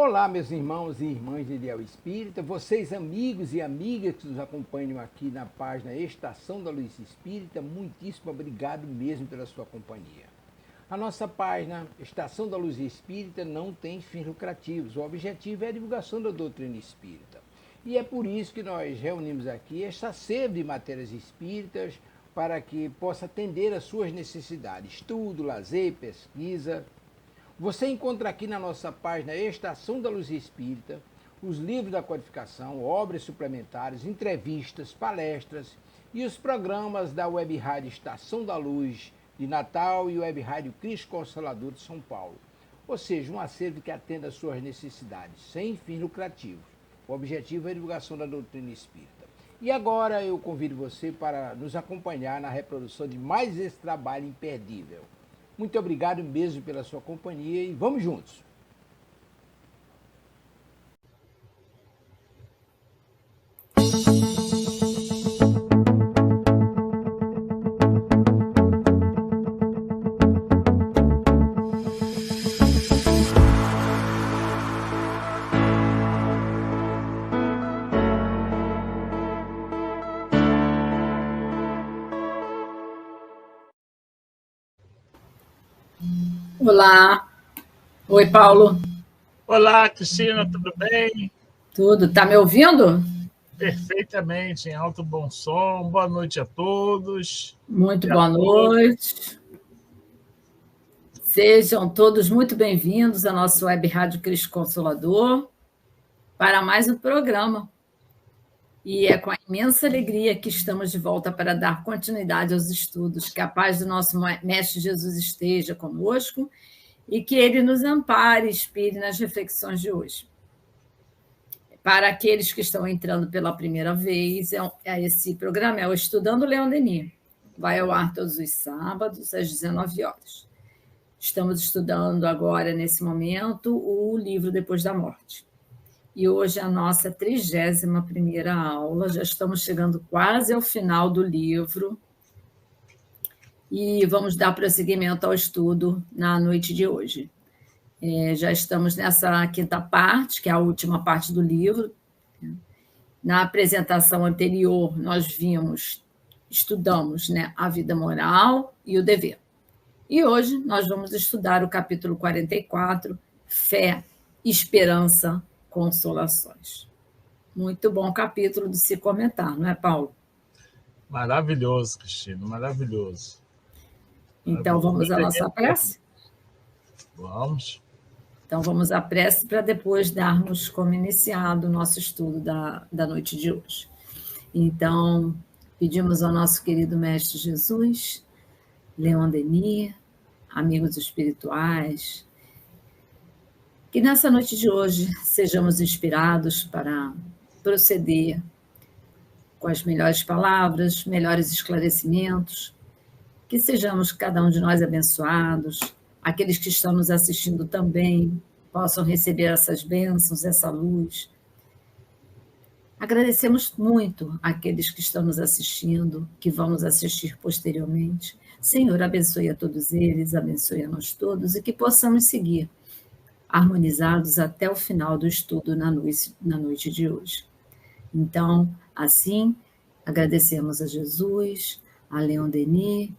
Olá, meus irmãos e irmãs de Ideal Espírita, vocês amigos e amigas que nos acompanham aqui na página Estação da Luz Espírita, muitíssimo obrigado mesmo pela sua companhia. A nossa página Estação da Luz Espírita não tem fins lucrativos, o objetivo é a divulgação da doutrina espírita. E é por isso que nós reunimos aqui esta sede de matérias espíritas para que possa atender às suas necessidades, estudo, lazer, pesquisa. Você encontra aqui na nossa página Estação da Luz Espírita os livros da codificação, obras suplementares, entrevistas, palestras e os programas da Web Rádio Estação da Luz de Natal e Web Rádio Cristo Consolador de São Paulo. Ou seja, um acervo que atenda às suas necessidades, sem fins lucrativos. O objetivo é a divulgação da doutrina espírita. E agora eu convido você para nos acompanhar na reprodução de mais esse trabalho imperdível. Muito obrigado mesmo pela sua companhia e vamos juntos. Olá. Oi, Paulo. Olá, Cristina, tudo bem? Tudo. Tá me ouvindo? Perfeitamente, em alto bom som. Boa noite a todos. Muito boa noite. Sejam todos muito bem-vindos à nossa Web Rádio Cristo Consolador para mais um programa. E é com a imensa alegria que estamos de volta para dar continuidade aos estudos. Que a paz do nosso Mestre Jesus esteja conosco e que Ele nos ampare e inspire nas reflexões de hoje. Para aqueles que estão entrando pela primeira vez, esse programa é o Estudando Leon Denis. Vai ao ar todos os sábados, às 19 horas. Estamos estudando agora, nesse momento, o livro Depois da Morte. E hoje é a nossa 31ª aula, já estamos chegando quase ao final do livro e vamos dar prosseguimento ao estudo na noite de hoje. Já estamos nessa 5ª parte, que é a última parte do livro. Na apresentação anterior, nós estudamos, né, a vida moral e o dever. E hoje nós vamos estudar o capítulo 44, Fé, Esperança, Consolações. Muito bom capítulo de se comentar, não é, Paulo? Maravilhoso, Cristina, maravilhoso. Então, vamos à nossa prece? Vamos. Então, vamos à prece para depois darmos como iniciado o nosso estudo da noite de hoje. Então, pedimos ao nosso querido Mestre Jesus, Leon Denis, amigos espirituais, que nessa noite de hoje sejamos inspirados para proceder com as melhores palavras, melhores esclarecimentos, que sejamos cada um de nós abençoados, aqueles que estão nos assistindo também possam receber essas bênçãos, essa luz. Agradecemos muito àqueles que estão nos assistindo, que vão nos assistir posteriormente. Senhor, abençoe a todos eles, abençoe a nós todos e que possamos seguir harmonizados até o final do estudo na noite de hoje. Então, assim, agradecemos a Jesus, a Leon Denis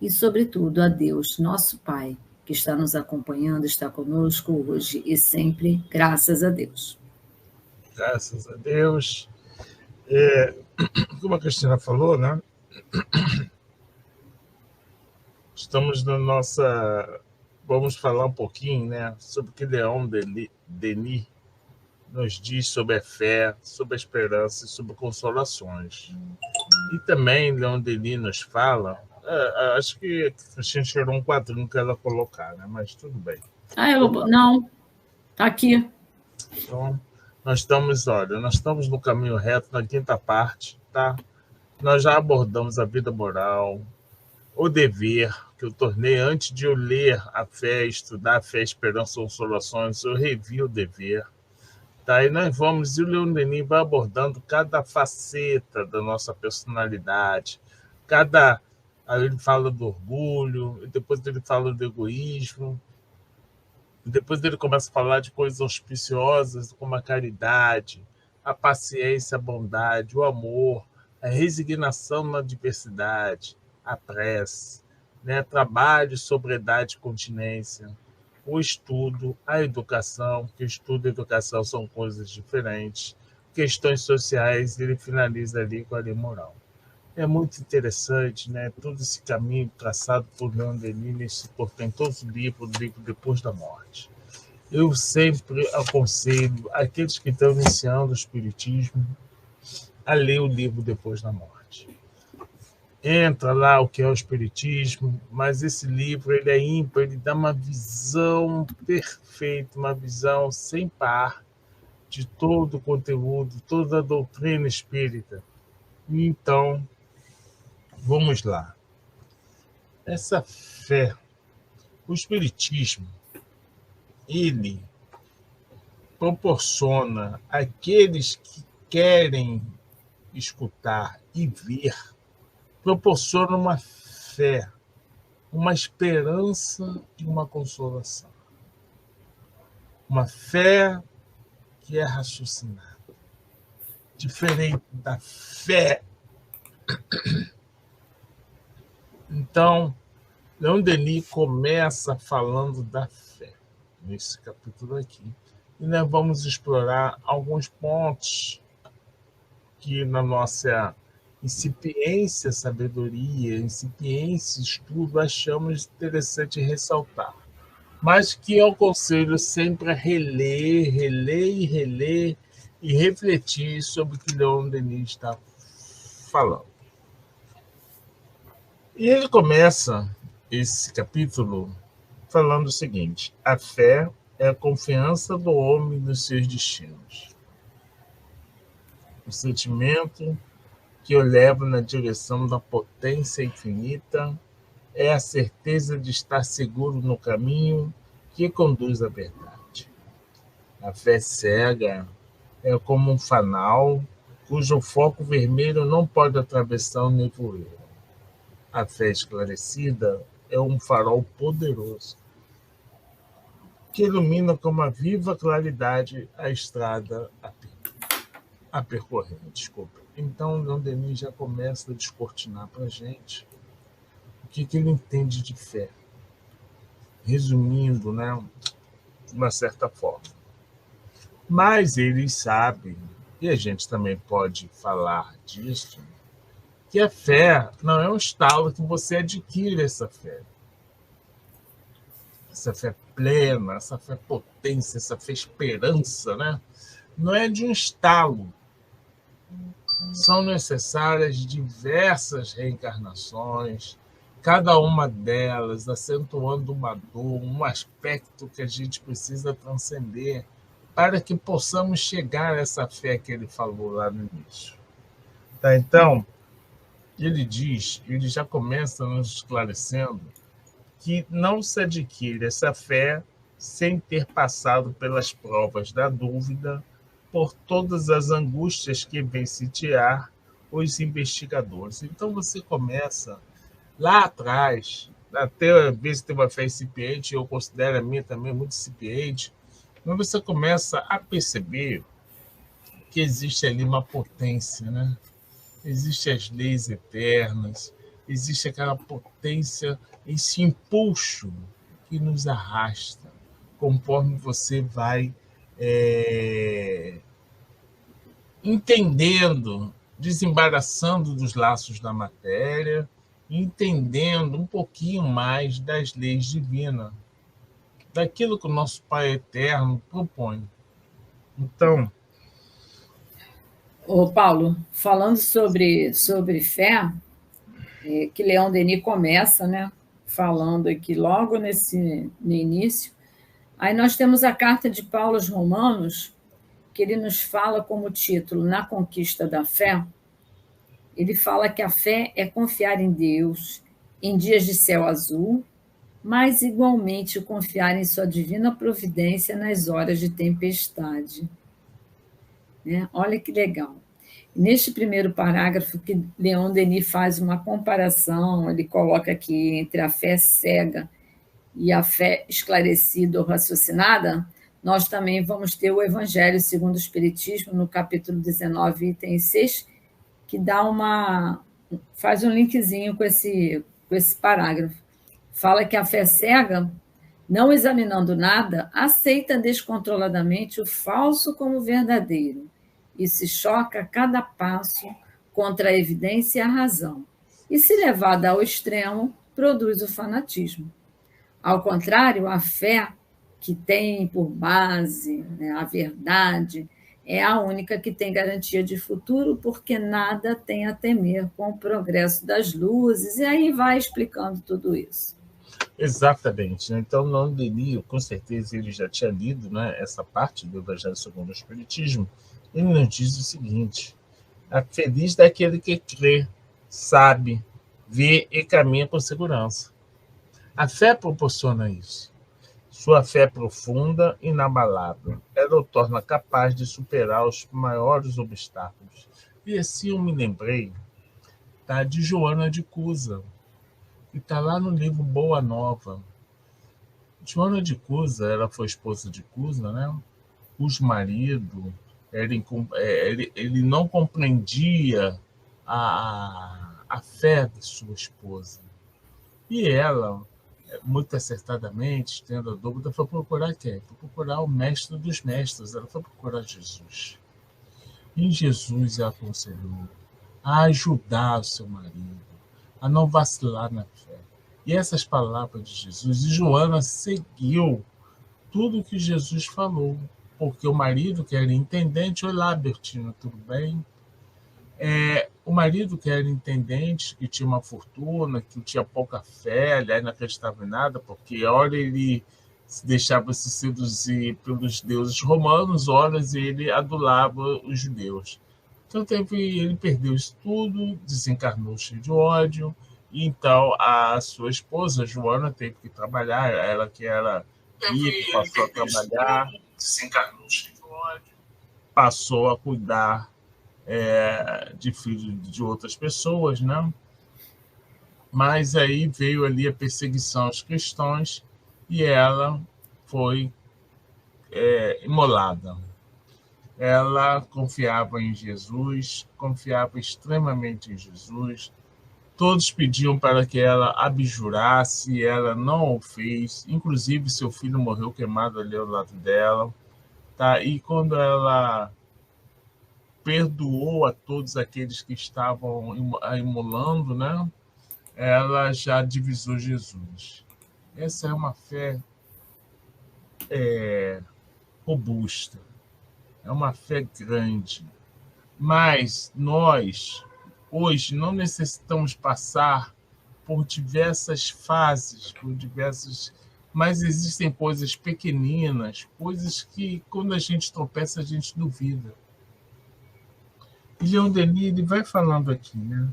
e, sobretudo, a Deus, nosso Pai, que está nos acompanhando, está conosco hoje e sempre, graças a Deus. Graças a Deus. Como a Cristina falou, né? Estamos na nossa... Vamos falar um pouquinho, né, sobre o que Leon Denis nos diz sobre a fé, sobre a esperança e sobre consolações. E também Leon Denis nos fala, acho que a gente tirou um quadrinho que ela colocar, né, mas tudo bem. Não, está aqui. Então, nós estamos no caminho reto, na 5ª parte, tá? Nós já abordamos a vida moral, o dever, que eu tornei antes de eu ler a fé, estudar a fé, esperança, consolações, eu revi o dever. Tá? E nós vamos, e o Leon Denis vai abordando cada faceta da nossa personalidade, aí ele fala do orgulho, depois ele fala do egoísmo, Depois ele começa a falar de coisas auspiciosas, como a caridade, a paciência, a bondade, o amor, a resignação na adversidade, a prece, né? Trabalho, sobriedade e continência, o estudo, a educação, que estudo e educação são coisas diferentes, questões sociais, ele finaliza ali com a lei moral. É muito interessante, né? Todo esse caminho traçado por Leon Denis, tem todos os livros, o livro Depois da Morte. Eu sempre aconselho aqueles que estão iniciando o Espiritismo a ler o livro Depois da Morte. Entra lá o que é o Espiritismo, mas esse livro ele é ímpar, ele dá uma visão perfeita, uma visão sem par de todo o conteúdo, toda a doutrina espírita. Então, vamos lá. Essa fé, o Espiritismo, ele proporciona àqueles que querem escutar e ver, proporciona uma fé, uma esperança e uma consolação. Uma fé que é raciocinada, diferente da fé. Então, Leon Denis começa falando da fé, nesse capítulo aqui. E nós vamos explorar alguns pontos que na nossa incipiência, sabedoria, incipiência, estudo, achamos interessante ressaltar. Mas que eu aconselho sempre a reler e refletir sobre o que Leon Denis está falando. E ele começa esse capítulo falando o seguinte: a fé é a confiança do homem nos seus destinos. O sentimento que o leva na direção da potência infinita é a certeza de estar seguro no caminho que conduz à verdade. A fé cega é como um fanal cujo foco vermelho não pode atravessar o nevoeiro. A fé esclarecida é um farol poderoso que ilumina com uma viva claridade a estrada a percorrer. Desculpa. Então, Leon Denis já começa a descortinar para a gente o que ele entende de fé. Resumindo, né, de uma certa forma. Mas eles sabem, e a gente também pode falar disso, que a fé não é um estalo que você adquire essa fé. Essa fé plena, essa fé potência, essa fé esperança, né? Não é de um estalo. São necessárias diversas reencarnações, cada uma delas acentuando uma dor, um aspecto que a gente precisa transcender para que possamos chegar a essa fé que ele falou lá no início. Tá? Então, ele já começa nos esclarecendo que não se adquire essa fé sem ter passado pelas provas da dúvida, por todas as angústias que vêm sitiar os investigadores. Então, você começa lá atrás, até às vezes tem uma fé incipiente, eu considero a minha também muito incipiente, mas você começa a perceber que existe ali uma potência, né? Existem as leis eternas, existe aquela potência, esse impulso que nos arrasta, conforme você vai entendendo, desembaraçando dos laços da matéria, entendendo um pouquinho mais das leis divinas, daquilo que o nosso Pai Eterno propõe. Então, Ô, Paulo, falando sobre fé, que Leon Denis começa, né, falando aqui logo no início, aí nós temos a carta de Paulo aos Romanos, que ele nos fala como título, Na Conquista da Fé. Ele fala que a fé é confiar em Deus em dias de céu azul, mas igualmente confiar em sua divina providência nas horas de tempestade. Né? Olha que legal. Neste primeiro parágrafo, que Leon Denis faz uma comparação, ele coloca aqui entre a fé cega e a fé esclarecida ou raciocinada, nós também vamos ter o Evangelho segundo o Espiritismo, no capítulo 19, item 6, que faz um linkzinho com esse parágrafo. Fala que a fé cega, não examinando nada, aceita descontroladamente o falso como verdadeiro e se choca a cada passo contra a evidência e a razão. E, se levada ao extremo, produz o fanatismo. Ao contrário, a fé, que tem por base, né, a verdade, é a única que tem garantia de futuro, porque nada tem a temer com o progresso das luzes, e aí vai explicando tudo isso. Exatamente. Então, não Denis, com certeza, ele já tinha lido, né, essa parte do Evangelho segundo o Espiritismo. Ele nos diz o seguinte: a feliz daquele que crê, sabe, vê e caminha com segurança. A fé proporciona isso. Sua fé profunda e inabalável, ela o torna capaz de superar os maiores obstáculos. E assim eu me lembrei, tá, de Joana de Cusa, que está lá no livro Boa Nova. Joana de Cusa, ela foi esposa de Cusa, né? Cujo marido, ele não compreendia a fé de sua esposa. E ela, muito acertadamente, tendo a dúvida, foi procurar quem? Foi procurar o mestre dos mestres, ela foi procurar Jesus. E Jesus a aconselhou a ajudar o seu marido, a não vacilar na fé. E essas palavras de Jesus, e Joana seguiu tudo que Jesus falou, porque o marido, que era intendente, olá, Bertina, tudo bem? O marido, que era intendente, que tinha uma fortuna, que tinha pouca fé, aliás, não acreditava em nada, porque ora ele se deixava se seduzir pelos deuses romanos, ora ele adulava os judeus. Então ele perdeu isso tudo, desencarnou cheio de ódio, e então a sua esposa, Joana, teve que trabalhar, ela que era rica, passou a trabalhar, desencarnou cheio de ódio, passou a cuidar de filhos de outras pessoas, né? Mas aí veio ali a perseguição aos cristãos e ela foi imolada. Ela confiava em Jesus, confiava extremamente em Jesus. Todos pediam para que ela abjurasse, e ela não o fez. Inclusive, seu filho morreu queimado ali ao lado dela. Tá? E quando ela perdoou a todos aqueles que estavam a imolando, né? Ela já divisou Jesus. Essa é uma fé robusta, é uma fé grande. Mas nós, hoje, não necessitamos passar por diversas fases, mas existem coisas pequeninas, coisas que, quando a gente tropeça, a gente duvida. E Leon Denis, ele vai falando aqui, né?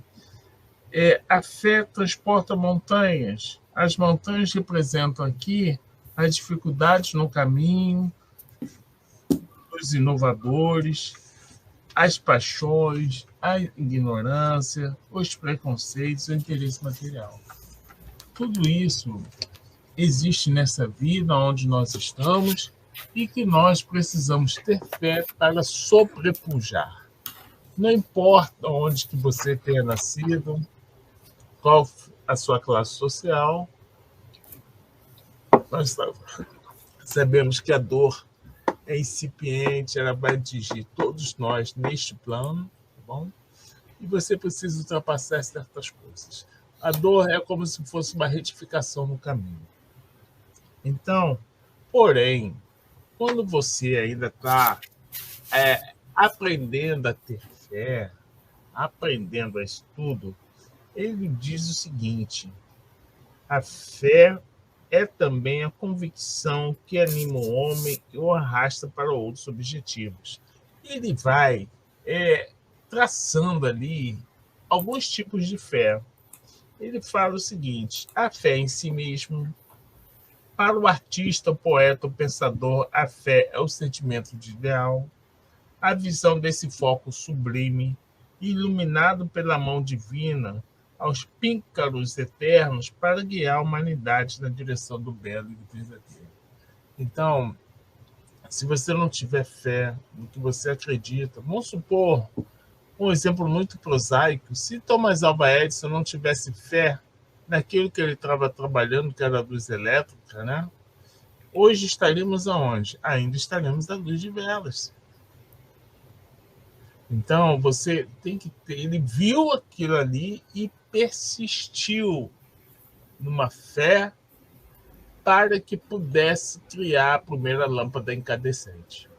A fé transporta montanhas. As montanhas representam aqui as dificuldades no caminho, os inovadores, as paixões, a ignorância, os preconceitos, o interesse material. Tudo isso existe nessa vida onde nós estamos e que nós precisamos ter fé para sobrepujar. Não importa onde que você tenha nascido, qual a sua classe social, nós sabemos que a dor é incipiente, ela vai atingir todos nós neste plano, tá bom? E você precisa ultrapassar certas coisas. A dor é como se fosse uma retificação no caminho. Então, porém, quando você ainda está aprendendo a ter fé, aprendendo a estudo, ele diz o seguinte: a fé é também a convicção que anima o homem e o arrasta para outros objetivos. Ele vai traçando ali alguns tipos de fé. Ele fala o seguinte: a fé em si mesmo. Para o artista, o poeta, o pensador, a fé é o sentimento de ideal, a visão desse foco sublime, iluminado pela mão divina, aos píncaros eternos para guiar a humanidade na direção do belo e do verdadeiro. Então, se você não tiver fé no que você acredita, vamos supor um exemplo muito prosaico, se Thomas Alva Edison não tivesse fé naquilo que ele estava trabalhando, que era a luz elétrica, né? Hoje estaríamos aonde? Ainda estaremos à luz de velas. Então, você tem que ter... Ele viu aquilo ali e persistiu numa fé para que pudesse criar a primeira lâmpada incandescente.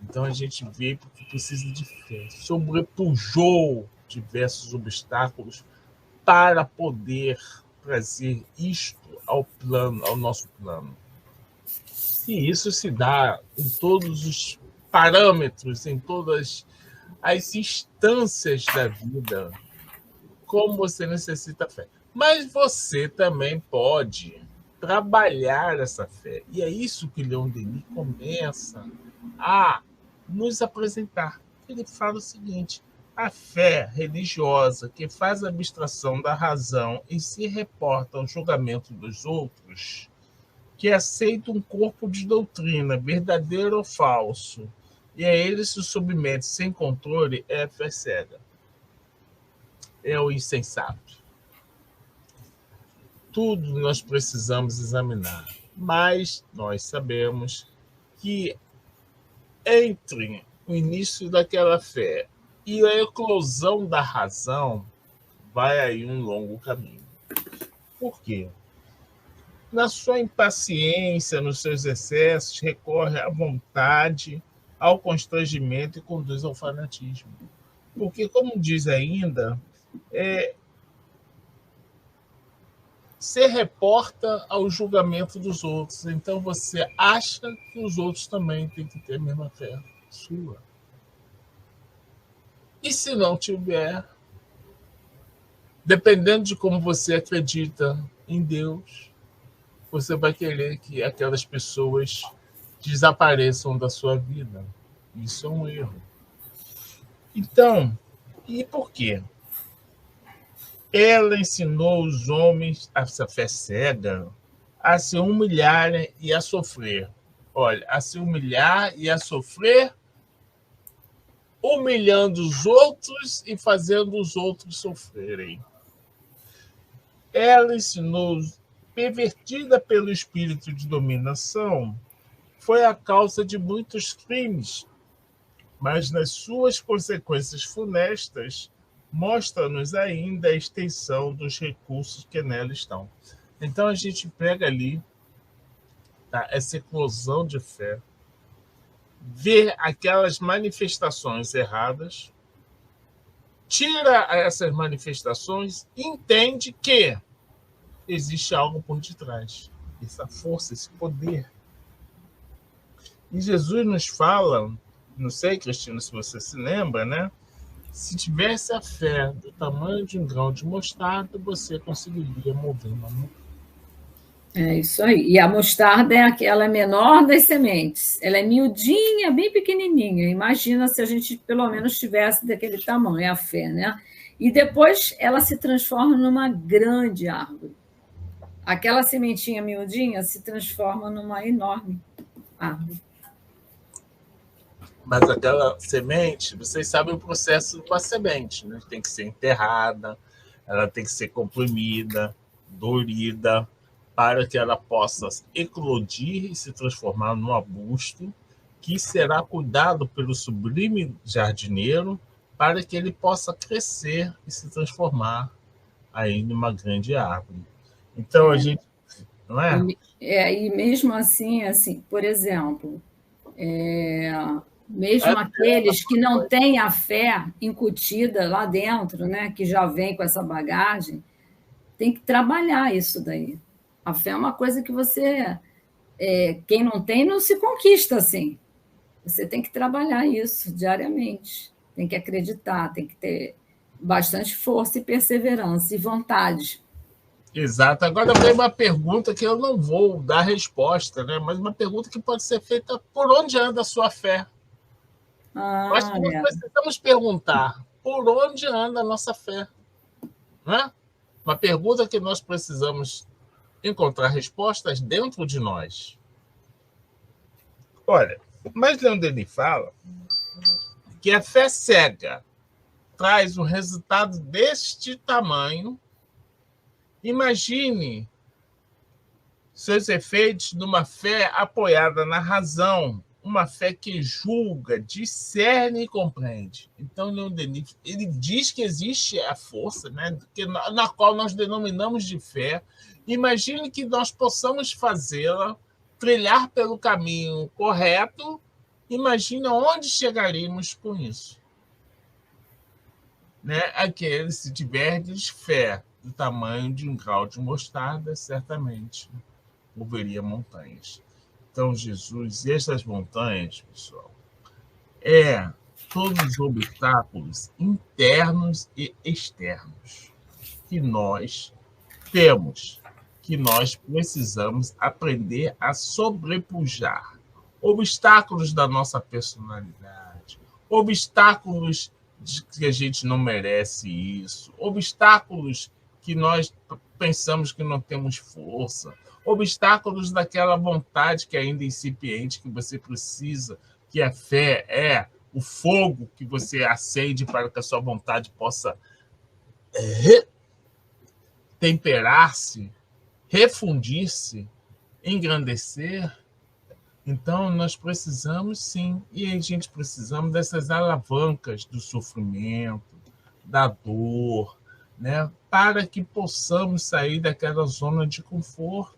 Então, a gente vê que precisa de fé. Sobrepujou diversos obstáculos para poder trazer isto ao nosso plano. E isso se dá em todos os parâmetros, em todas as instâncias da vida, como você necessita fé. Mas você também pode trabalhar essa fé. E é isso que Leon Denis começa a nos apresentar. Ele fala o seguinte: a fé religiosa que faz abstração da razão e se reporta ao julgamento dos outros, que aceita um corpo de doutrina, verdadeiro ou falso, e a ele se submete sem controle, é a fé cega. É o insensato. Tudo nós precisamos examinar, mas nós sabemos que entre o início daquela fé e a eclosão da razão, vai aí um longo caminho. Por quê? Na sua impaciência, nos seus excessos, recorre à vontade, ao constrangimento e conduz ao fanatismo. Porque, como diz ainda, se reporta ao julgamento dos outros. Então, você acha que os outros também têm que ter a mesma fé sua. E se não tiver, dependendo de como você acredita em Deus, você vai querer que aquelas pessoas desapareçam da sua vida. Isso é um erro. Então, e por quê? Ela ensinou os homens, essa fé cega, a se humilharem e a sofrer. Olha, a se humilhar e a sofrer, humilhando os outros e fazendo os outros sofrerem. Ela ensinou, pervertida pelo espírito de dominação, foi a causa de muitos crimes, mas nas suas consequências funestas, mostra-nos ainda a extensão dos recursos que nela estão. Então, a gente pega ali, tá, essa eclosão de fé, vê aquelas manifestações erradas, tira essas manifestações e entende que existe algo por detrás. Essa força, esse poder. E Jesus nos fala, não sei, Cristina, se você se lembra, né? Se tivesse a fé do tamanho de um grão de mostarda, você conseguiria mover uma montanha. É isso aí. E a mostarda é aquela menor das sementes. Ela é miudinha, bem pequenininha. Imagina se a gente pelo menos tivesse daquele tamanho, é a fé, né? E depois ela se transforma numa grande árvore. Aquela sementinha miudinha se transforma numa enorme árvore. Mas aquela semente, vocês sabem o processo com a semente, né? Tem que ser enterrada, ela tem que ser comprimida, dorida, para que ela possa eclodir e se transformar num arbusto que será cuidado pelo sublime jardineiro para que ele possa crescer e se transformar aí numa grande árvore. Então, a gente... Não é? E mesmo assim, por exemplo, mesmo aqueles que não têm a fé incutida lá dentro, né, que já vem com essa bagagem, tem que trabalhar isso daí. A fé é uma coisa que você... quem não tem, não se conquista assim. Você tem que trabalhar isso diariamente. Tem que acreditar, tem que ter bastante força e perseverança e vontade. Exato. Agora vem uma pergunta que eu não vou dar resposta, né? Mas uma pergunta que pode ser feita: por onde anda a sua fé? Nós precisamos perguntar por onde anda a nossa fé. né? Uma pergunta que nós precisamos encontrar respostas dentro de nós. Olha, mas Leon Denis fala que a fé cega traz um resultado deste tamanho. Imagine seus efeitos numa fé apoiada na razão, uma fé que julga, discerne e compreende. Então, Leon Denis, ele diz que existe a força, né, na qual nós denominamos de fé. Imagine que nós possamos fazê-la, trilhar pelo caminho correto. Imagina onde chegaríamos com isso. Né? Aquele, se tiverdes fé do tamanho de um grão de mostarda, certamente moveria montanhas. Então, Jesus, e essas montanhas, pessoal, todos os obstáculos internos e externos que nós temos, que nós precisamos aprender a sobrepujar. Obstáculos da nossa personalidade, obstáculos de que a gente não merece isso, obstáculos que nós pensamos que não temos força, obstáculos daquela vontade que é ainda incipiente, que você precisa, que a fé é o fogo que você acende para que a sua vontade possa temperar-se, refundir-se, engrandecer. Então, nós precisamos, sim, e a gente precisamos dessas alavancas do sofrimento, da dor, né? Para que possamos sair daquela zona de conforto,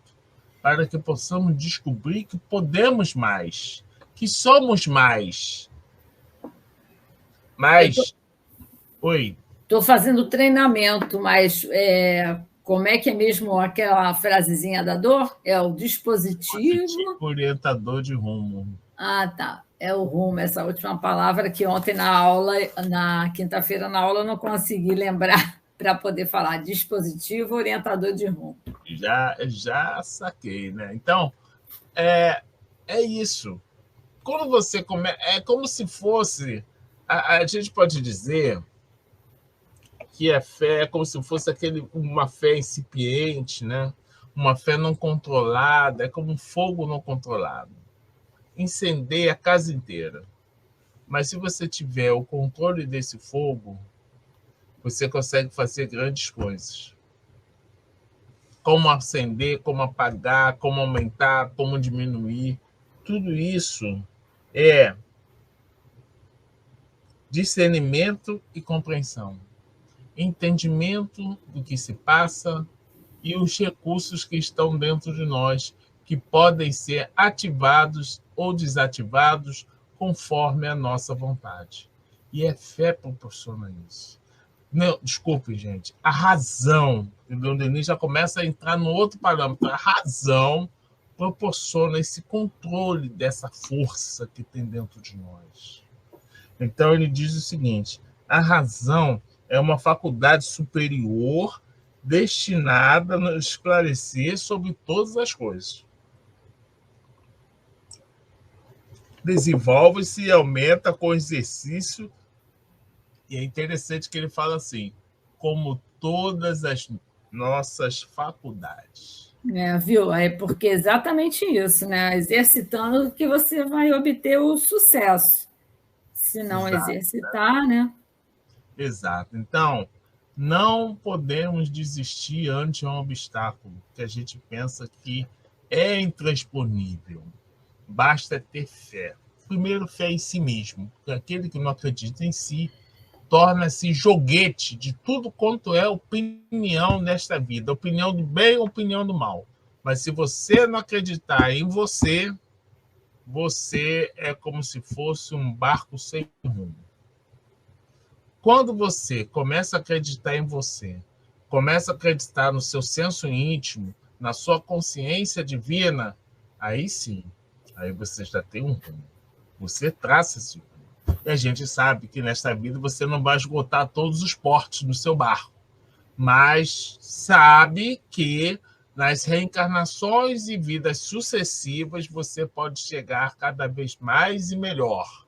para que possamos descobrir que podemos mais, que somos mais. Mas, oi. Estou fazendo treinamento, mas como é que é mesmo aquela frasezinha da dor? É o dispositivo. Orientador de rumo. Ah, tá. É o rumo, essa última palavra que ontem na aula, na quinta-feira na aula, eu não consegui lembrar para poder falar. Dispositivo orientador de rumo. Já saquei, né? Então, é isso. Quando você é como se fosse, a gente pode dizer que a fé é como se fosse uma fé incipiente, né? Uma fé não controlada, é como um fogo não controlado. Incendeia a casa inteira. Mas se você tiver o controle desse fogo, você consegue fazer grandes coisas. Como acender, como apagar, como aumentar, como diminuir. Tudo isso é discernimento e compreensão. Entendimento do que se passa e os recursos que estão dentro de nós, que podem ser ativados ou desativados conforme a nossa vontade. E a fé proporciona isso. Não, desculpe, gente. A razão, o Leon Denis já começa a entrar no outro parâmetro. A razão proporciona esse controle dessa força que tem dentro de nós. Então, ele diz o seguinte: a razão é uma faculdade superior destinada a nos esclarecer sobre todas as coisas. Desenvolve-se e aumenta com exercício. E é interessante que ele fala assim, como todas as nossas faculdades. Viu? É porque é exatamente isso, né? Exercitando que você vai obter o sucesso. Se não exercitar, né? Exato. Então, não podemos desistir ante um obstáculo que a gente pensa que é intransponível. Basta ter fé. Primeiro, fé em si mesmo. Porque aquele que não acredita em si torna-se joguete de tudo quanto é opinião nesta vida. Opinião do bem, opinião do mal. Mas se você não acreditar em você, você é como se fosse um barco sem rumo. Quando você começa a acreditar em você, começa a acreditar no seu senso íntimo, na sua consciência divina, aí sim, aí você já tem um rumo. Você traça esse rumo. E a gente sabe que nesta vida você não vai esgotar todos os portos no seu barco, mas sabe que nas reencarnações e vidas sucessivas você pode chegar cada vez mais e melhor,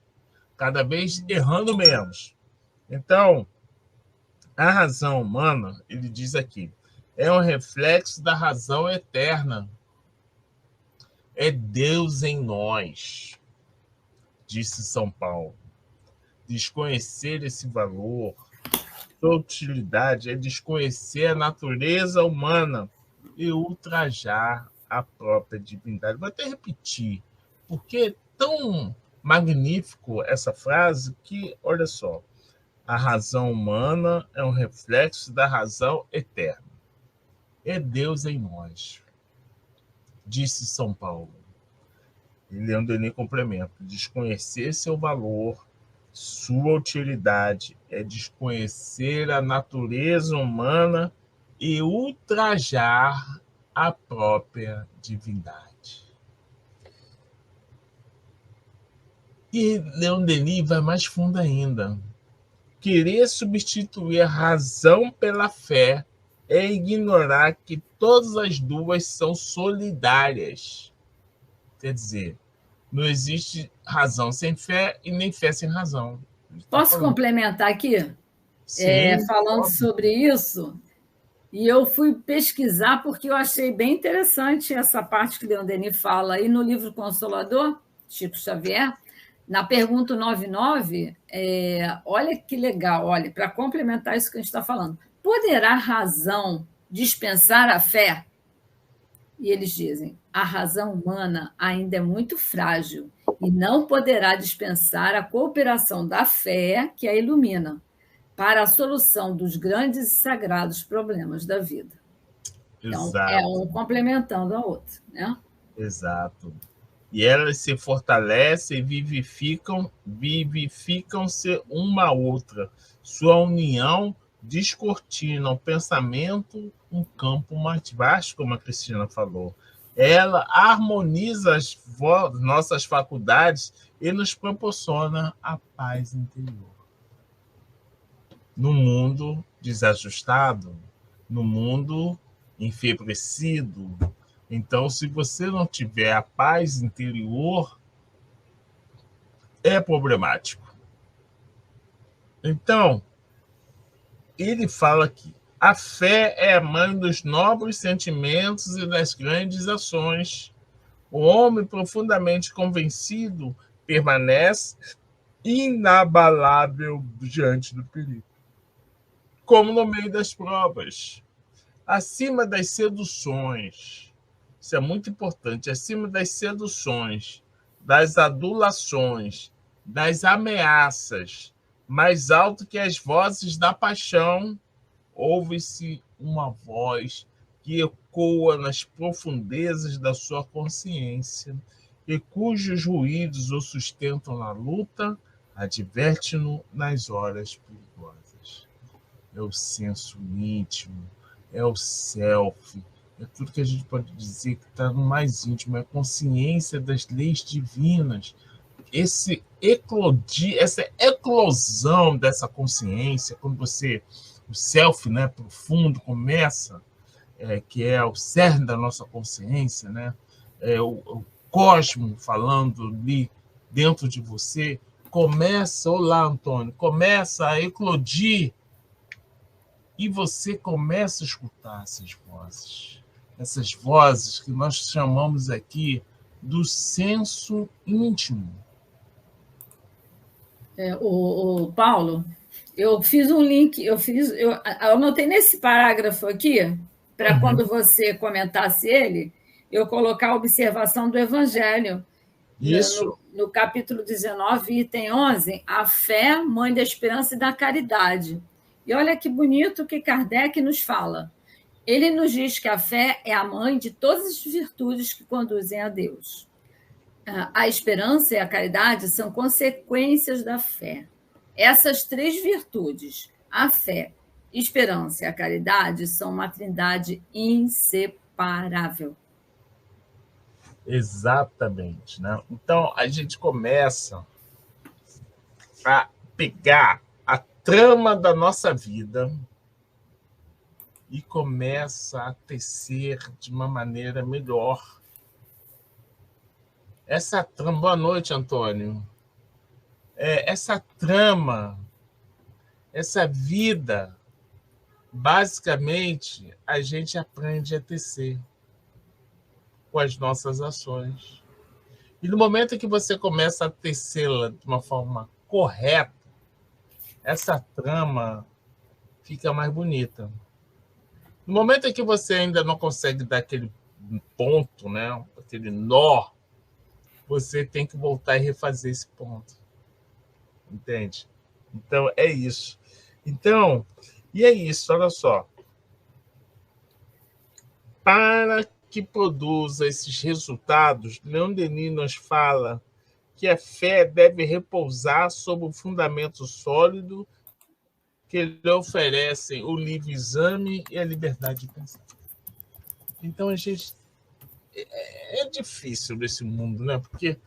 cada vez errando menos. Então, A razão humana, ele diz aqui, é um reflexo da razão eterna. É Deus em nós, disse São Paulo. Desconhecer esse valor, sua utilidade, é desconhecer a natureza humana e ultrajar a própria divindade. Vou até repetir, porque é tão magnífico essa frase que, olha só, a razão humana é um reflexo da razão eterna. É Deus em nós, disse São Paulo. E Leon Denis complementa: desconhecer seu valor, sua utilidade, é desconhecer a natureza humana e ultrajar a própria divindade. E Leon Denis vai mais fundo ainda. Querer substituir a razão pela fé é ignorar que todas as duas são solidárias. Quer dizer, não existe razão sem fé e nem fé sem razão. Posso complementar aqui? Sim, falando óbvio. sobre isso, e eu fui pesquisar porque eu achei bem interessante essa parte que Leon Denis fala aí no livro Consolador, Chico Xavier, na pergunta 99, olha que legal, olha, para complementar isso que a gente está falando, poderá a razão dispensar a fé? E eles dizem, a razão humana ainda é muito frágil e não poderá dispensar a cooperação da fé que a ilumina para a solução dos grandes e sagrados problemas da vida. Então, Exato. é um complementando a outra, né? Exato. E elas se fortalecem e vivificam-se uma a outra. Sua união descortina o pensamento, um campo mais vasto, como a Cristina falou. Ela harmoniza as nossas faculdades e nos proporciona a paz interior. No mundo desajustado, no mundo enfebrecido, então, se você não tiver a paz interior, é problemático. Então, ele fala que a fé é a mãe dos nobres sentimentos e das grandes ações. O homem profundamente convencido permanece inabalável diante do perigo, como no meio das provas, acima das seduções. Isso é muito importante. Acima das seduções, das adulações, das ameaças, mais alto que as vozes da paixão, ouve-se uma voz que ecoa nas profundezas da sua consciência e cujos ruídos o sustentam na luta, adverte-no nas horas perigosas. É o senso íntimo, é o self, é tudo que a gente pode dizer que está no mais íntimo, é a consciência das leis divinas. Essa eclosão dessa consciência, quando você, o self, né, profundo, começa, que é o cerne da nossa consciência, né, o cosmo falando ali dentro de você, começa, olá, Antônio, começa a eclodir e você começa a escutar essas vozes que nós chamamos aqui do senso íntimo. O Paulo, eu fiz um link, eu anotei nesse parágrafo aqui, para quando você comentasse ele, eu colocar a observação do Evangelho. Isso. No capítulo 19, item 11, a fé, mãe da esperança e da caridade. E olha que bonito que Kardec nos fala. Ele nos diz que a fé é a mãe de todas as virtudes que conduzem a Deus. A esperança e a caridade são consequências da fé. Essas três virtudes, a fé, a esperança e a caridade, são uma trindade inseparável. Exatamente, né? Então, a gente começa a pegar a trama da nossa vida e começa a tecer de uma maneira melhor. Essa trama... Boa noite, Antônio. Essa trama, essa vida basicamente, a gente aprende a tecer com as nossas ações. E no momento que você começa a tecê-la de uma forma correta, essa trama fica mais bonita. No momento em que você ainda não consegue dar aquele ponto, né, aquele nó, você tem que voltar e refazer esse ponto. Entende? Então, é isso. Então, e é isso, olha só. Para que produza esses resultados, Leon Denis nos fala que a fé deve repousar sobre um fundamento sólido que lhe oferecem o livre exame e a liberdade de pensar. Então, a gente é difícil nesse mundo, né? Porque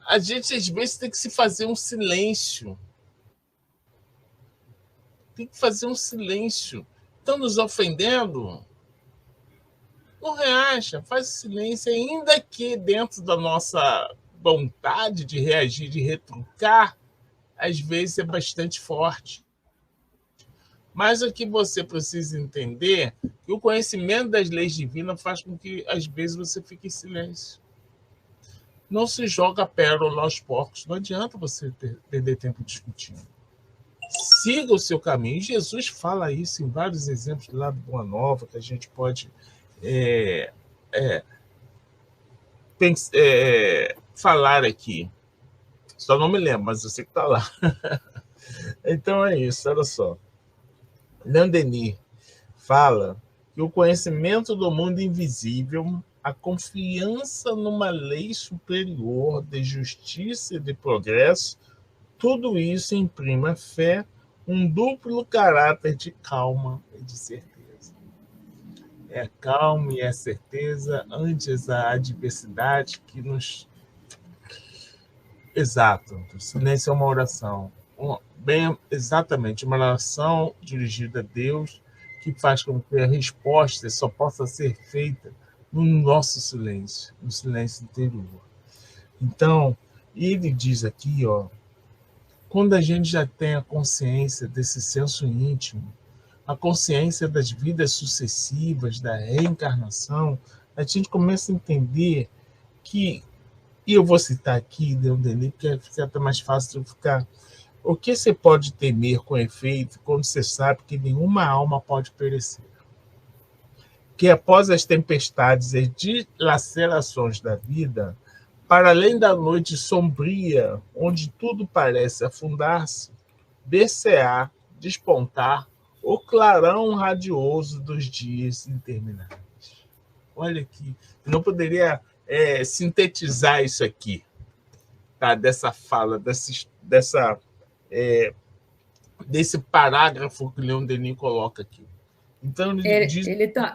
a gente, às vezes, tem que se fazer um silêncio. Tem que fazer um silêncio. Estão nos ofendendo? Não reaja, faz silêncio, ainda que dentro da nossa vontade de reagir, de retrucar, às vezes é bastante forte. Mas o que você precisa entender é que o conhecimento das leis divinas faz com que, às vezes, você fique em silêncio. Não se joga pérola aos porcos. Não adianta você perder tempo discutindo. Siga o seu caminho. Jesus fala isso em vários exemplos lá do Boa Nova, que a gente pode falar aqui. Só não me lembro, mas eu sei que está lá. Então é isso, olha só. Leon Denis fala que o conhecimento do mundo invisível, a confiança numa lei superior de justiça e de progresso, tudo isso imprime à fé um duplo caráter de calma e de certeza. É a calma e a certeza antes da adversidade que nos... Exato, o silêncio é uma oração. Exatamente, uma oração dirigida a Deus que faz com que a resposta só possa ser feita no nosso silêncio, no silêncio interior. Então, ele diz aqui, ó, quando a gente já tem a consciência desse senso íntimo, a consciência das vidas sucessivas, da reencarnação, a gente começa a entender que, e eu vou citar aqui, Leon Denis, porque fica até mais fácil de ficar. O que você pode temer com efeito quando você sabe que nenhuma alma pode perecer? Que após as tempestades e dilacerações da vida, para além da noite sombria, onde tudo parece afundar-se, descer, despontar o clarão radioso dos dias intermináveis. Olha aqui, eu não poderia sintetizar isso aqui, tá? Dessa fala, desse parágrafo que Leon Denis coloca aqui. Então,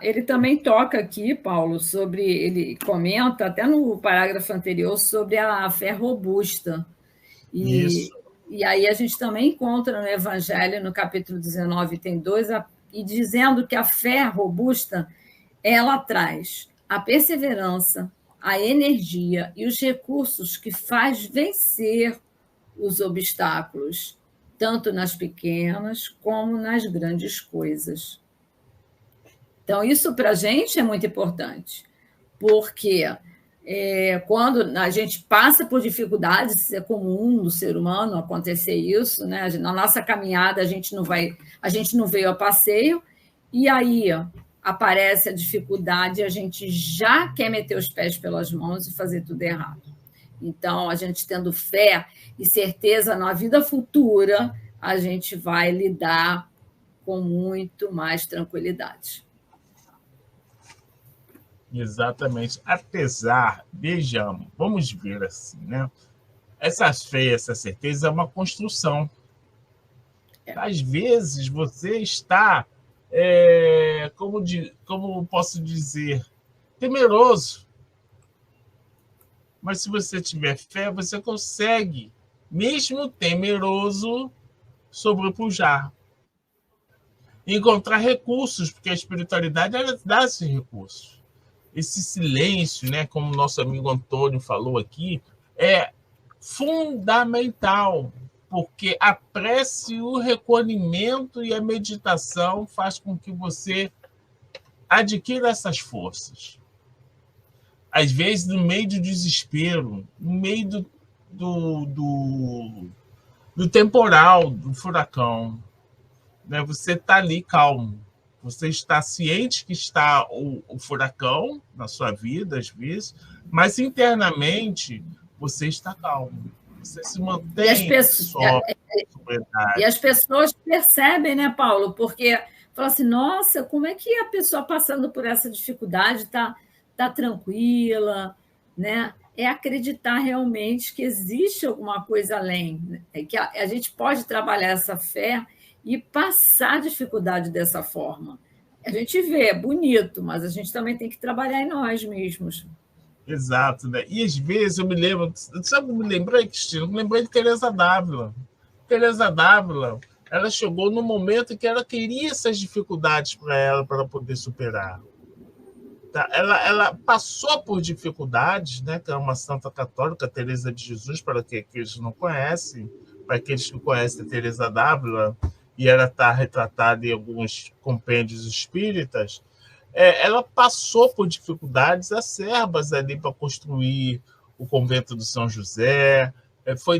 ele também toca aqui, Paulo, ele comenta até no parágrafo anterior sobre a fé robusta. Isso. E aí a gente também encontra no Evangelho, no capítulo 19, tem 2, e dizendo que a fé robusta, ela traz a perseverança, a energia e os recursos que faz vencer os obstáculos, tanto nas pequenas como nas grandes coisas. Então, isso para a gente é muito importante, porque quando a gente passa por dificuldades, é comum do ser humano acontecer isso, né? Na nossa caminhada a gente não veio a passeio, e aí aparece a dificuldade e a gente já quer meter os pés pelas mãos e fazer tudo errado. Então, a gente tendo fé e certeza na vida futura, a gente vai lidar com muito mais tranquilidade. Exatamente. Apesar, vejamos, vamos ver assim, né? Essa fé, essa certeza é uma construção. Às vezes você está, como posso dizer, temeroso. Mas se você tiver fé, você consegue, mesmo temeroso, sobrepujar. Encontrar recursos, porque a espiritualidade ela dá esses recursos. Esse silêncio, né, como o nosso amigo Antônio falou aqui, é fundamental. porque a prece, o recolhimento e a meditação faz com que você adquira essas forças. Às vezes, no meio do desespero, no meio do temporal, do furacão, né? Você está ali calmo. Você está ciente que está o furacão na sua vida, às vezes, mas internamente você está calmo. Você se mantém e as pessoas percebem, né, Paulo? Porque falam assim, nossa, como é que a pessoa passando por essa dificuldade está tranquila, né? É acreditar realmente que existe alguma coisa além, né? Que a gente pode trabalhar essa fé e passar a dificuldade dessa forma. A gente vê, é bonito, mas a gente também tem que trabalhar em nós mesmos. Exato, né? E às vezes eu me lembro, sabe, eu me lembrei, Cristina? Eu me lembrei de Teresa d'Ávila. Teresa d'Ávila, ela chegou no momento em que ela queria essas dificuldades para ela poder superar. Tá? Ela passou por dificuldades, né? Que é uma santa católica, Teresa de Jesus, para aqueles que não conhecem, para aqueles que conhecem a Teresa d'Ávila, e ela está retratada em alguns compêndios espíritas. Ela passou por dificuldades acerbas ali para construir o convento do São José, foi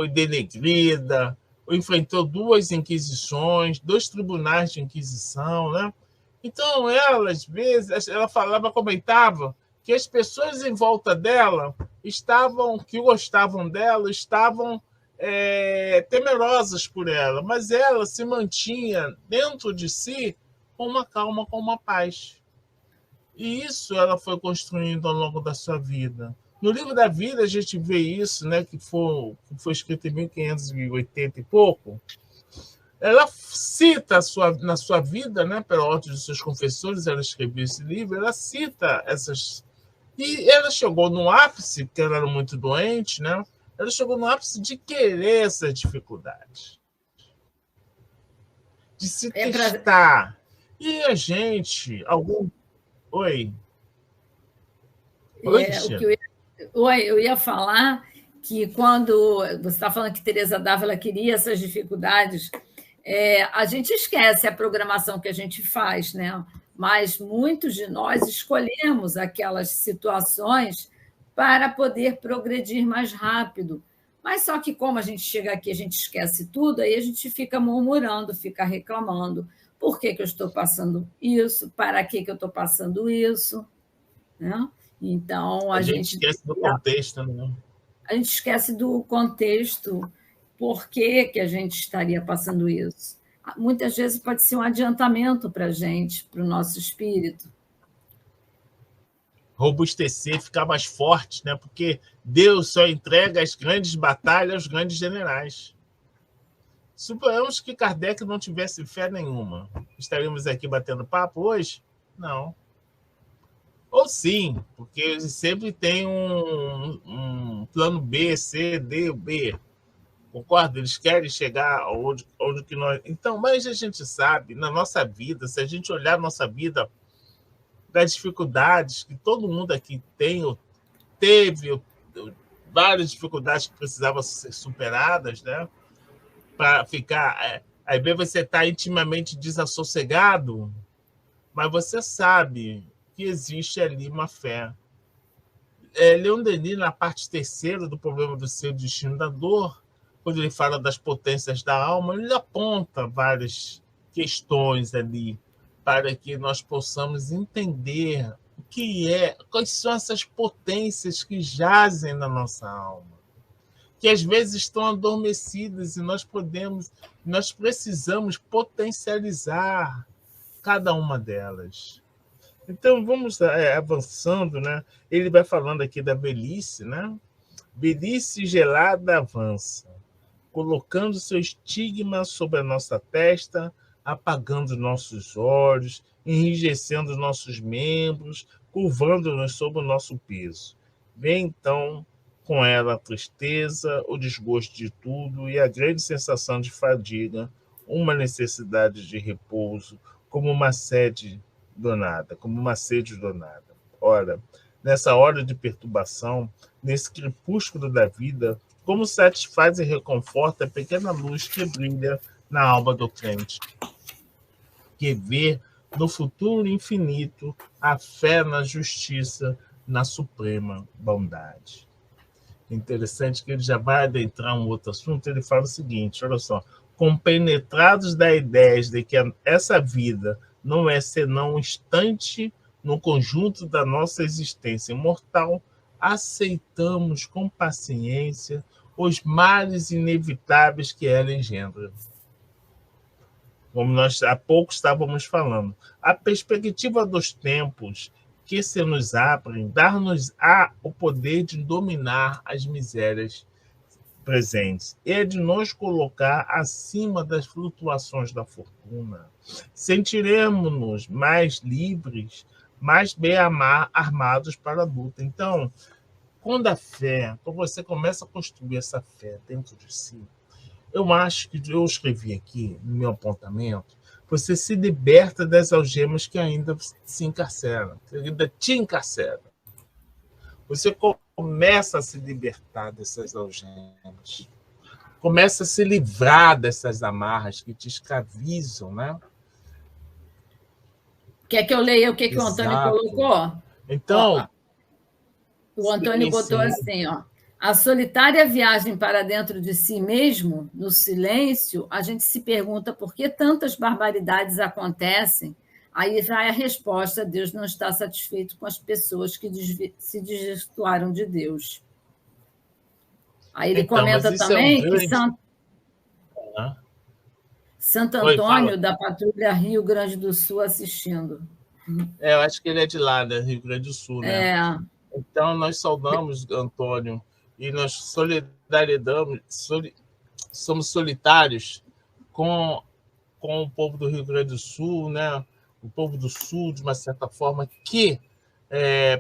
denegrida, enfrentou 2 inquisições, 2 tribunais de inquisição, né? Então, ela, às vezes, ela falava, comentava que as pessoas em volta dela que gostavam dela, estavam temerosas por ela, mas ela se mantinha dentro de si com uma calma, com uma paz. E isso ela foi construindo ao longo da sua vida. No livro da vida a gente vê isso, né, que foi escrito em 1580 e pouco. Ela cita na sua vida, né, pela ordem dos seus confessores, ela escreveu esse livro, ela cita essas... E ela chegou no ápice, porque ela era muito doente, né? Ela chegou no ápice de querer essas dificuldades. De se testar. E a gente... Oi? Oi, eu ia falar que quando você está falando que Teresa d'Ávila queria essas dificuldades, a gente esquece a programação que a gente faz, né? Mas muitos de nós escolhemos aquelas situações para poder progredir mais rápido. Mas só que como a gente chega aqui, a gente esquece tudo, aí a gente fica murmurando, fica reclamando. Por que eu estou passando isso? Para que eu estou passando isso? Né? Então, a gente esquece do contexto, né? A gente esquece do contexto, por que a gente estaria passando isso. Muitas vezes pode ser um adiantamento para a gente, para o nosso espírito. Robustecer, ficar mais forte, né? Porque Deus só entrega as grandes batalhas aos grandes generais. Suponhamos que Kardec não tivesse fé nenhuma. Estaríamos aqui batendo papo hoje? Não. Ou sim, porque eles sempre tem um plano B, C, D, B. Concorda? Eles querem chegar onde que nós... Então, mas a gente sabe, na nossa vida, se a gente olhar a nossa vida, das dificuldades que todo mundo aqui teve várias dificuldades que precisavam ser superadas, né? Para ficar... Aí bem você está intimamente desassossegado, mas você sabe que existe ali uma fé. Leon Denis, na parte 3ª do problema do seu destino da dor, quando ele fala das potências da alma, ele aponta várias questões ali para que nós possamos entender o que quais são essas potências que jazem na nossa alma, que às vezes estão adormecidas e nós precisamos potencializar cada uma delas. Então, vamos avançando, né? Ele vai falando aqui da velhice, né? Velhice gelada avança, colocando seu estigma sobre a nossa testa, apagando nossos olhos, enrijecendo nossos membros, curvando-nos sob o nosso peso. Vem, então, com ela a tristeza, o desgosto de tudo e a grande sensação de fadiga, uma necessidade de repouso, como uma sede donada. Ora, nessa hora de perturbação, nesse crepúsculo da vida, como satisfaz e reconforta a pequena luz que brilha na alma do crente, que vê no futuro infinito a fé na justiça, na suprema bondade. Interessante que ele já vai adentrar um outro assunto, ele fala o seguinte, olha só, compenetrados da ideia de que essa vida não é senão um instante no conjunto da nossa existência mortal, aceitamos com paciência os males inevitáveis que ela engendra. Como nós há pouco estávamos falando, a perspectiva dos tempos que se nos abrem dar-nos-á o poder de dominar as misérias presentes e de nos colocar acima das flutuações da fortuna. Sentiremos-nos mais livres, mais bem armados para a luta. Então, quando você começa a construir essa fé dentro de si, eu acho que eu escrevi aqui no meu apontamento, você se liberta das algemas que ainda se encarceram, que ainda te encarceram. Você começa a se libertar dessas algemas, começa a se livrar dessas amarras que te escravizam, né? Quer que eu leia o que o Antônio colocou? Então, o Antônio botou assim, ó. A solitária viagem para dentro de si mesmo, no silêncio, a gente se pergunta por que tantas barbaridades acontecem. Aí vai a resposta: Deus não está satisfeito com as pessoas que se desvirtuaram de Deus. Aí ele comenta também que Santo Antônio, da Patrulha Rio Grande do Sul, assistindo. Eu acho que ele é de lá, né? Rio Grande do Sul, né? Então, nós saudamos Antônio e nós somos solitários com o povo do Rio Grande do Sul, né? O povo do Sul, de uma certa forma, que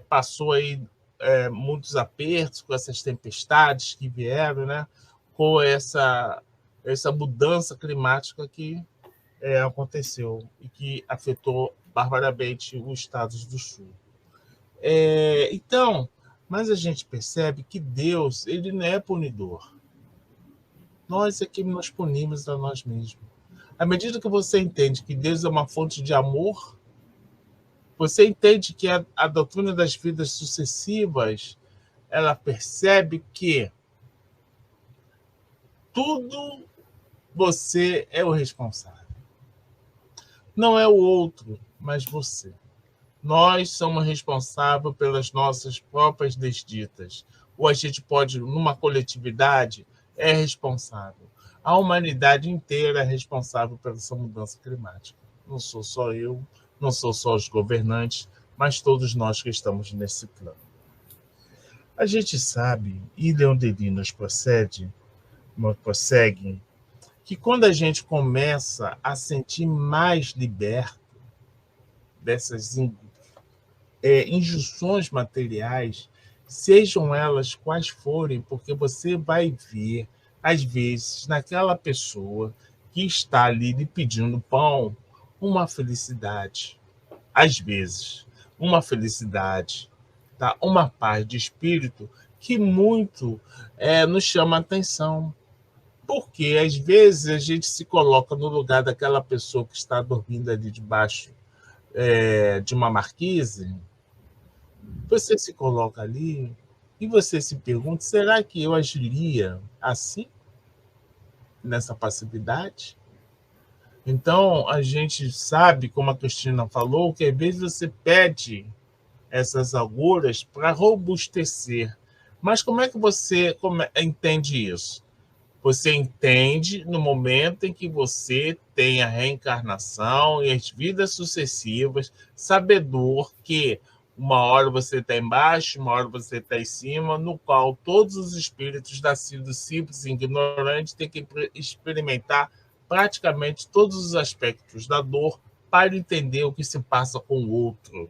passou aí muitos apertos com essas tempestades que vieram, né? Com essa mudança climática que aconteceu e que afetou barbaramente os estados do Sul. Então, mas a gente percebe que Deus, ele não é punidor. Nós é que nos punimos a nós mesmos. À medida que você entende que Deus é uma fonte de amor, você entende que a doutrina das vidas sucessivas, ela percebe que tudo você é o responsável. Não é o outro, mas você. Nós somos responsáveis pelas nossas próprias desditas. Ou a gente pode, numa coletividade, é responsável. A humanidade inteira é responsável pela essa mudança climática. Não sou só eu, não sou só os governantes, mas todos nós que estamos nesse plano. A gente sabe, e Leon Denis nos prossegue, que quando a gente começa a sentir mais liberto dessas injunções materiais, sejam elas quais forem, porque você vai ver, às vezes, naquela pessoa que está ali lhe pedindo pão, uma felicidade. Às vezes, uma felicidade, tá? Uma paz de espírito que muito nos chama a atenção. Porque, às vezes, a gente se coloca no lugar daquela pessoa que está dormindo ali debaixo de uma marquise. Você se coloca ali e você se pergunta, será que eu agiria assim? Nessa passividade? Então, a gente sabe, como a Cristina falou, que às vezes você pede essas agulhas para robustecer. Mas como é que você entende isso? Você entende no momento em que você tem a reencarnação e as vidas sucessivas, sabedor que uma hora você está embaixo, uma hora você está em cima, no qual todos os espíritos nascidos simples e ignorantes têm que experimentar praticamente todos os aspectos da dor para entender o que se passa com o outro.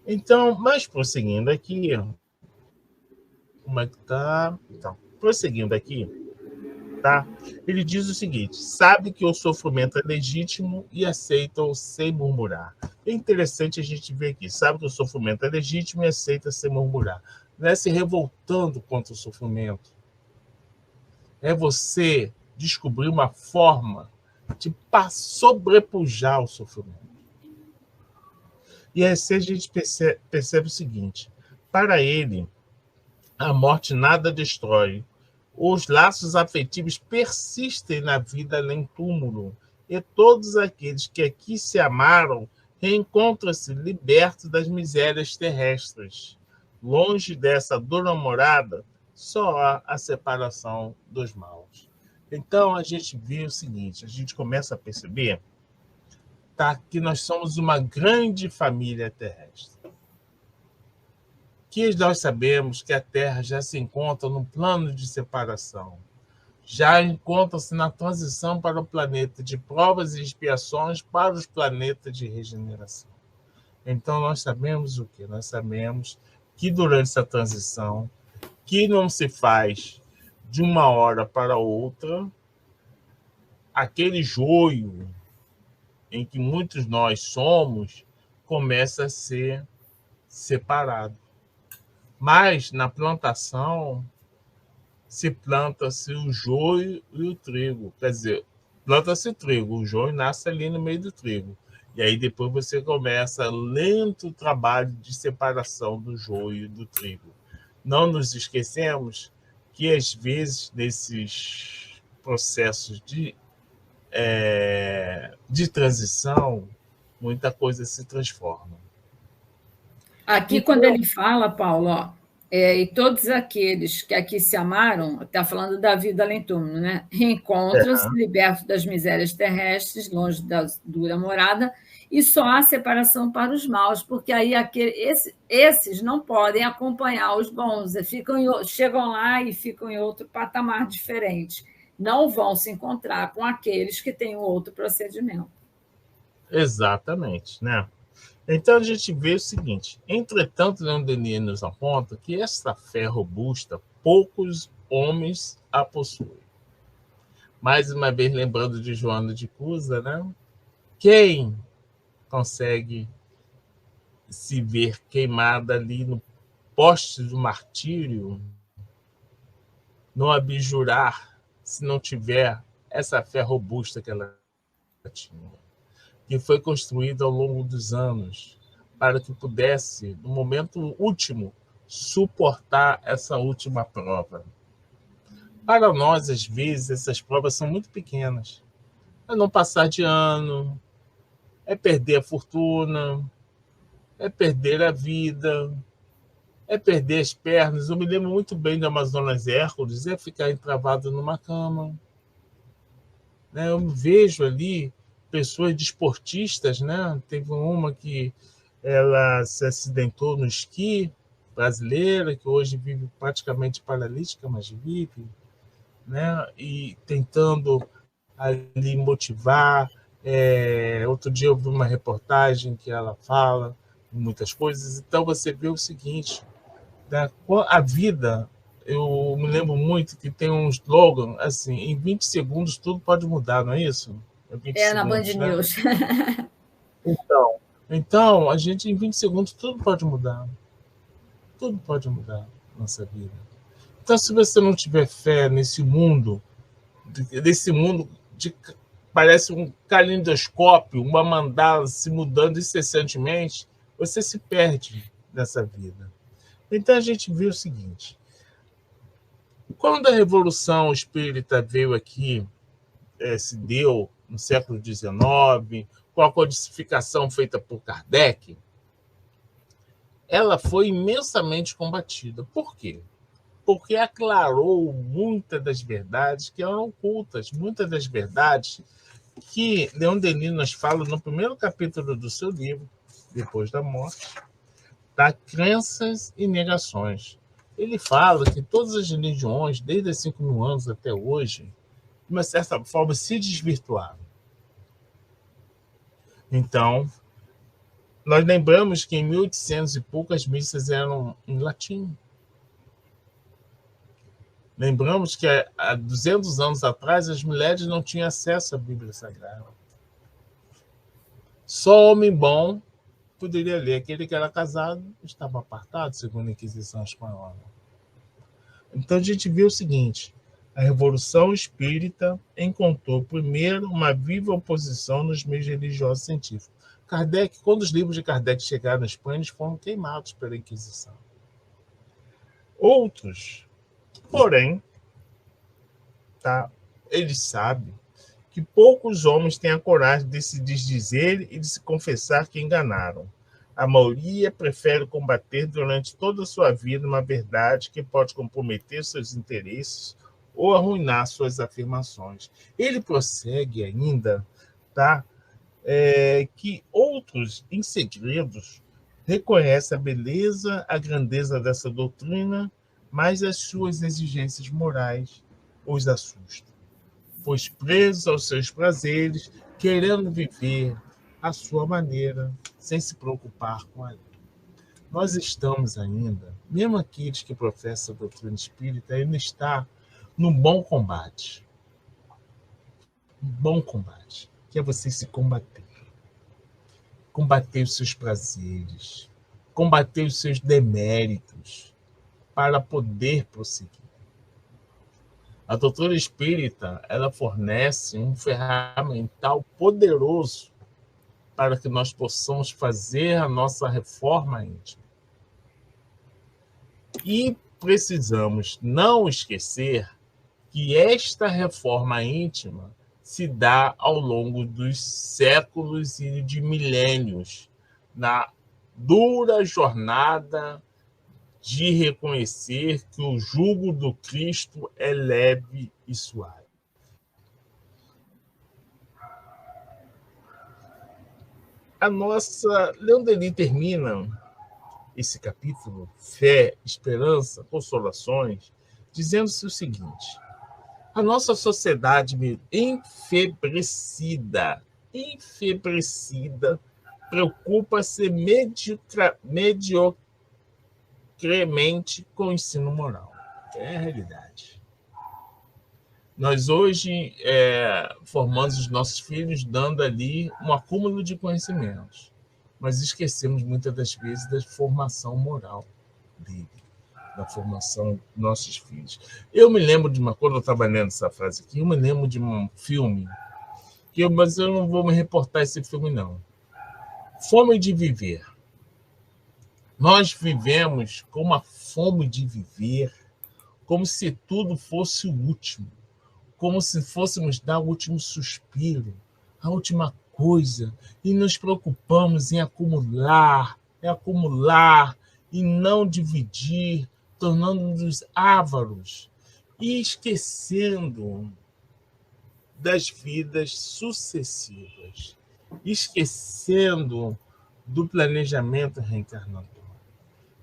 Então, mas prosseguindo aqui, como é que tá? Então, prosseguindo aqui, tá? Ele diz o seguinte: sabe que o sofrimento é legítimo e aceita-o sem murmurar. É interessante a gente ver aqui, sabe que o sofrimento é legítimo e aceita sem murmurar. não é se revoltando contra o sofrimento. É você descobrir uma forma de sobrepujar o sofrimento. E assim a gente percebe o seguinte: para ele, a morte nada destrói. Os laços afetivos persistem na vida além túmulo, e todos aqueles que aqui se amaram reencontram-se libertos das misérias terrestres. Longe dessa dura morada, só há a separação dos maus. Então a gente vê o seguinte, a gente começa a perceber, tá, que nós somos uma grande família terrestre. Que nós sabemos que a Terra já se encontra num plano de separação, já encontra-se na transição para o planeta de provas e expiações para os planetas de regeneração. Então nós sabemos o quê? Nós sabemos que durante essa transição, que não se faz de uma hora para outra, aquele joio em que muitos nós somos começa a ser separado. Mas na plantação se planta-se o joio e o trigo. Quer dizer, planta-se trigo, o joio nasce ali no meio do trigo. E aí depois você começa lento trabalho de separação do joio e do trigo. Não nos esquecemos que, às vezes, nesses processos de transição, muita coisa se transforma. Aqui, Então, quando ele fala, Paulo, ó, e todos aqueles que aqui se amaram, está falando da vida além túmulo, né? Reencontram-se, libertos das misérias terrestres, longe da dura morada, e só há separação para os maus, porque aí esses não podem acompanhar os bons, chegam lá e ficam em outro patamar diferente. Não vão se encontrar com aqueles que têm um outro procedimento. Exatamente, né? Então a gente vê o seguinte: entretanto, Leon Denis nos aponta que essa fé robusta, poucos homens a possuem. Mais uma vez, lembrando de Joana de Cusa, né? Quem consegue se ver queimada ali no poste do martírio, não abjurar, se não tiver essa fé robusta que ela tinha, que foi construída ao longo dos anos para que pudesse, no momento último, suportar essa última prova. Para nós, às vezes, essas provas são muito pequenas. É não passar de ano, é perder a fortuna, é perder a vida, é perder as pernas. Eu me lembro muito bem do Amazonas Hércules, é ficar entravado numa cama. Eu vejo ali pessoas desportistas, né? Teve uma que ela se acidentou no esqui, brasileira, que hoje vive praticamente paralítica, mas vive, né? E tentando ali motivar. Outro dia eu vi uma reportagem que ela fala muitas coisas. Então você vê o seguinte, né? A vida, eu me lembro muito que tem um slogan assim: em 20 segundos tudo pode mudar, não é isso? Na Band News. Né? Então, a gente, em 20 segundos, tudo pode mudar. Tudo pode mudar na nossa vida. Então, se você não tiver fé nesse mundo, parece um calendoscópio, uma mandala se mudando incessantemente, você se perde nessa vida. Então, a gente vê o seguinte: quando a Revolução Espírita veio aqui, se deu no século XIX, com a codificação feita por Kardec, ela foi imensamente combatida. Por quê? Porque aclarou muitas das verdades que eram ocultas, muitas das verdades que Leon Denis nos fala no primeiro capítulo do seu livro, Depois da Morte, da Crenças e Negações. Ele fala que todas as religiões, desde há 5.000 anos até hoje, de uma certa forma, se desvirtuaram. Então, nós lembramos que em 1800 e poucas missas eram em latim. Lembramos que há 200 anos atrás as mulheres não tinham acesso à Bíblia Sagrada. Só homem bom poderia ler: aquele que era casado estava apartado, segundo a Inquisição Espanhola. Então a gente viu o seguinte: a Revolução Espírita encontrou primeiro uma viva oposição nos meios religiosos e científicos. Kardec, quando os livros de Kardec chegaram na Espanha, eles foram queimados pela Inquisição. Outros, porém, eles sabem que poucos homens têm a coragem de se desdizer e de se confessar que enganaram. A maioria prefere combater durante toda a sua vida uma verdade que pode comprometer seus interesses ou arruinar suas afirmações. Ele prossegue ainda, que outros, em segredos, reconhecem a beleza, a grandeza dessa doutrina, mas as suas exigências morais os assustam, pois presos aos seus prazeres, querendo viver à sua maneira, sem se preocupar com a lei. Nós estamos ainda, mesmo aqueles que professam a doutrina espírita, ainda está no bom combate. Um bom combate, que é você se combater. Combater os seus prazeres, combater os seus deméritos, para poder prosseguir. A doutrina espírita, ela fornece um ferramental poderoso para que nós possamos fazer a nossa reforma íntima. E precisamos não esquecer que esta reforma íntima se dá ao longo dos séculos e de milênios, na dura jornada de reconhecer que o jugo do Cristo é leve e suave. A nossa Leon Denis termina esse capítulo, Fé, Esperança, Consolações, dizendo-se o seguinte: a nossa sociedade enfebrecida, preocupa-se mediocremente com o ensino moral. É a realidade. Nós hoje formamos os nossos filhos dando ali um acúmulo de conhecimentos, mas esquecemos muitas das vezes da formação moral dele, da formação dos nossos filhos. Eu me lembro quando eu estava lendo essa frase aqui, eu me lembro de um filme, mas eu não vou me reportar esse filme, não. Fome de Viver. Nós vivemos com uma fome de viver, como se tudo fosse o último, como se fôssemos dar o último suspiro, a última coisa, e nos preocupamos em acumular e não dividir, tornando-nos ávaros e esquecendo das vidas sucessivas, esquecendo do planejamento reencarnatório,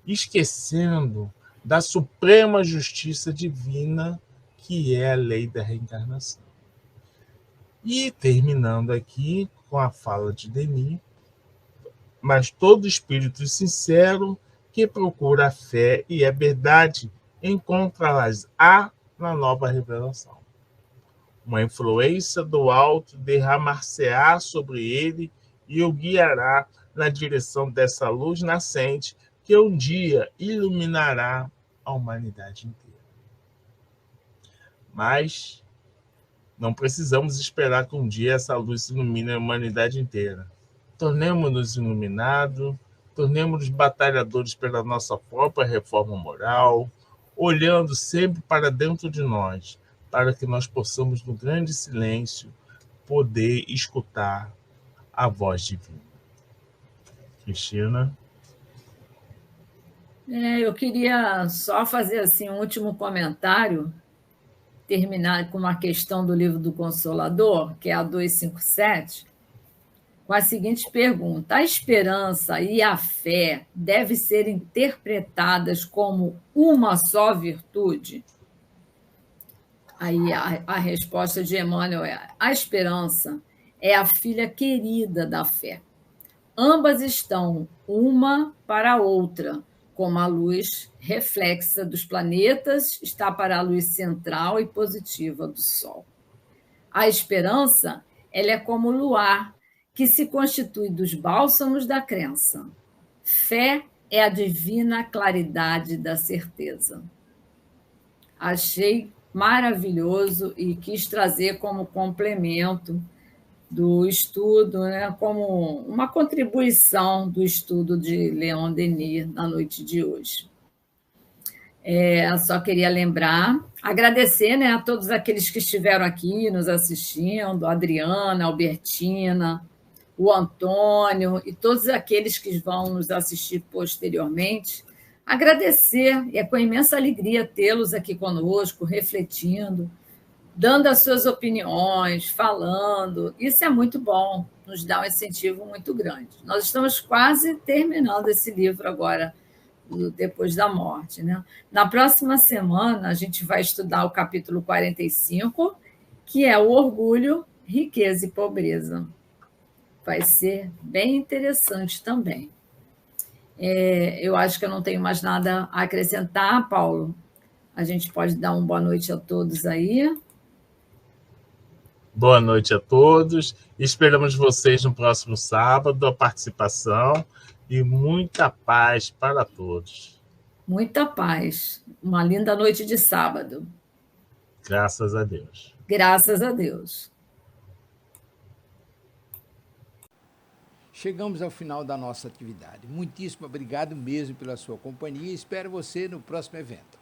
esquecendo da suprema justiça divina, que é a lei da reencarnação. E terminando aqui com a fala de Denis: mas todo espírito sincero que procura a fé e a verdade encontra-las na nova revelação. Uma influência do alto derramar-se-á sobre ele e o guiará na direção dessa luz nascente que um dia iluminará a humanidade inteira. Mas não precisamos esperar que um dia essa luz ilumine a humanidade inteira. Tornemo-nos iluminados, tornemo-nos batalhadores pela nossa própria reforma moral, olhando sempre para dentro de nós, para que nós possamos, no grande silêncio, poder escutar a voz divina. Cristina? Eu queria só fazer assim, um último comentário, terminar com uma questão do Livro do Consolador, que é a 257, com a seguinte pergunta: a esperança e a fé devem ser interpretadas como uma só virtude? Aí a resposta de Emmanuel é: a esperança é a filha querida da fé. Ambas estão uma para a outra, como a luz reflexa dos planetas está para a luz central e positiva do Sol. A esperança, ela é como o luar, que se constitui dos bálsamos da crença. Fé é a divina claridade da certeza. Achei maravilhoso e quis trazer como complemento do estudo, né, como uma contribuição do estudo de Leon Denis na noite de hoje. Só queria lembrar, agradecer, né, a todos aqueles que estiveram aqui nos assistindo, a Adriana, a Albertina, o Antônio e todos aqueles que vão nos assistir posteriormente. Agradecer, e é com imensa alegria tê-los aqui conosco, refletindo, dando as suas opiniões, falando. Isso é muito bom, nos dá um incentivo muito grande. Nós estamos quase terminando esse livro agora, Depois da Morte, né? Na próxima semana, a gente vai estudar o capítulo 45, que é o orgulho, riqueza e pobreza. Vai ser bem interessante também. Eu acho que eu não tenho mais nada a acrescentar, Paulo. A gente pode dar uma boa noite a todos aí. Boa noite a todos. Esperamos vocês no próximo sábado, a participação e muita paz para todos. Muita paz. Uma linda noite de sábado. Graças a Deus. Graças a Deus. Chegamos ao final da nossa atividade. Muitíssimo obrigado mesmo pela sua companhia e espero você no próximo evento.